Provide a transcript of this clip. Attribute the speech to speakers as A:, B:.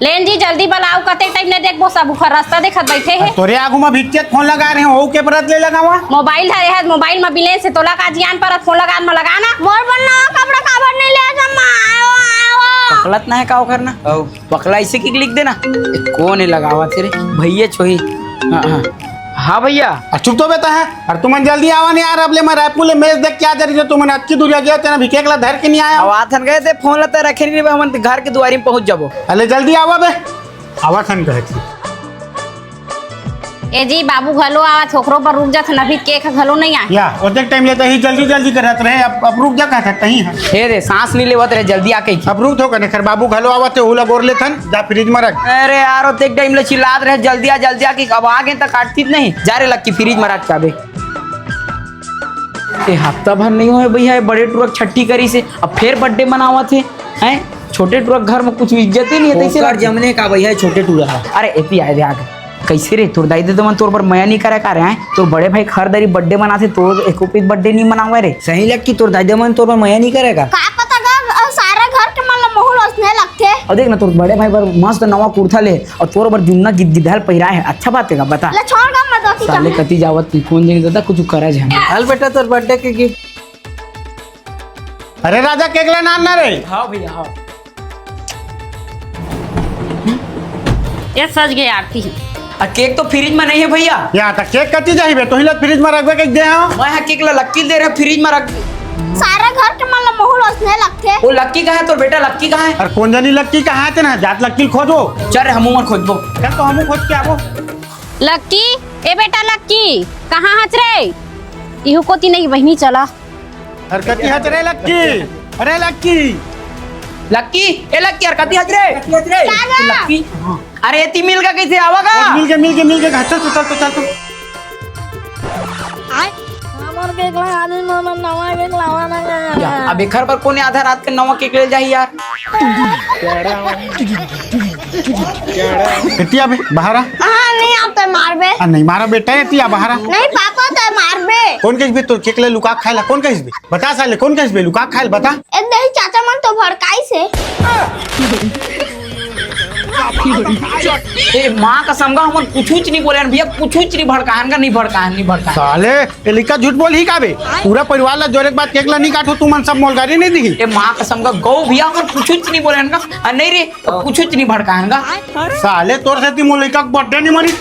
A: लेन जी जल्दी बनाओ, कते टाइम ने देखबो सब उखर रास्ता देखत बैठे है।
B: तोरे आगू में भिक्के फोन लगा रहे हो के परत ले लगावा
A: मोबाइल है मोबाइल में बिलेन से तोला का जियान पर फोन लगाना मोर बनना कपड़ा काबर नहीं ले जम्मा आयो
C: पकलत ना है का करना पकला इसे की लिख देना कौन है लगावा तेरे भैया छोही। हाँ हाँ भैया
B: चुप तो बेटा है और तुमन जल्दी आवा नहीं यार। अब ले मैं रायपुर ले मैच देख के आ जा रही तुमन अच्छी दूर गया तेना भिकेकला धर के नहीं आया।
C: आवाथन गए थे फोन लता रखे नहीं हम घर के द्वारी में पहुंच जाबो।
B: अरे जल्दी आवा बे आवाथन कहे थी
A: ए जी बाबू घलो आवा छोकरो पर रुक जात नभी केक घलो नहीं आ
B: या ओते टाइम लेते ही जल्दी करत रहे। अब रुक जा कहत तही है
C: हे रे सांस नहीं लेवत रहे जल्दी आके
B: अब रुक थो कने खर बाबू घलो आवत है ओला गोर लेथन जा फ्रिज में रख।
C: अरे यार ओते टाइम ले चिल्लात रहे जल्दी आ कि अब आ गए तक काटती नहीं जा रे लग की फ्रिज में रख काबे ए हफ्ता भर नहीं होए भैया बड़े ट्रक छट्टी करी से अब फिर बर्थडे मनावा थे हैं छोटे ट्रक घर में कुछ इज्जत ही नहीं है तैसे
D: जमने का भैया छोटे टूरा।
C: अरे एपी आए थे आगे कैसे रे तोर दाई दे तो मन तोर पर मया नहीं करे का रहे हैं तोर बड़े भाई हर दरी बर्थडे मनाते तोर एको पीस बर्थडे नहीं मनावे रे
D: सही लग की तोर दादा मन तोर पर मया नहीं करेगा
A: का पता गा सारा घर के मन मोहल हंसने लगते।
C: और देख ना तोर बड़े भाई पर मस्त नवा कुर्ता ले और तोर पर जुन्ना गिद्धाल पहिराए है अच्छा बात है का बता
A: ले छोड़ गा मत की
C: साले कति जावत फोन देने देता कुछ करे है
D: हाल बेटा तोर बर्थडे के गिफ्ट।
B: अरे राजा केकला नान ना रे
C: हां भैया हां
A: ये सज गए आरती है
C: और केक तो फ्रिज में नहीं है भैया
B: या तक केक कति चाहिए तो हिलत फ्रिज में रखबे के दे हो
C: मैं यहाँ केक ला लक्की दे रहे फ्रिज में रख
A: सारा घर के मन मोहल हंसने लगते।
C: वो लक्की कहाँ है तोर बेटा लक्की कहाँ है
B: और कौन जानी लक्की कहाँ है ना जात लक्की खोजो
C: चल रे हमू मन खोजबो
B: क्या तो हमू खोज के आबो।
A: लक्की ए बेटा लक्की कहाँ हच रे इहु कोती नहीं बहनी चला
B: और कति हच रे लक्की अरे लक्की
C: लक्की ए लक्की यार कति हज रे लक्की अरे एती मिल का कैसे आवागा
B: मिल के चल तो
A: हमर केक ला आदमी मन नवा केक लावाना
C: अब एक घर पर कोने आधा रात के नवा केक ले जाई यार
B: एतिया बे बहारा
A: हां नहीं आते मारबे
B: नहीं मारा बेटा एतिया बहारा
A: नहीं पापा तो मारबे
B: कौन कहिस बे तो केक ले लुका खाइला कौन कहिस बे बता साले कौन कहिस बे लुका खाइल बता
A: ए नहीं चाचा मन तो भड़काई से
C: ए मां का समगा हम कुछ नहीं बोले भैया कुछ नहीं भड़काहन का नहीं भड़का
B: साले ए लिका झूठ बोल ही काबे पूरा परिवार ला जोरे के बाद केक ला नहीं काटो तू मन सब मोलगारी नहीं दिखी
C: ए मां का समगा गौ भैया हम कुछ नहीं बोले का नहीं रे कुछ नहीं भड़काहन का
B: साले तोर से ती मोलिका बर्थडे नहीं मनी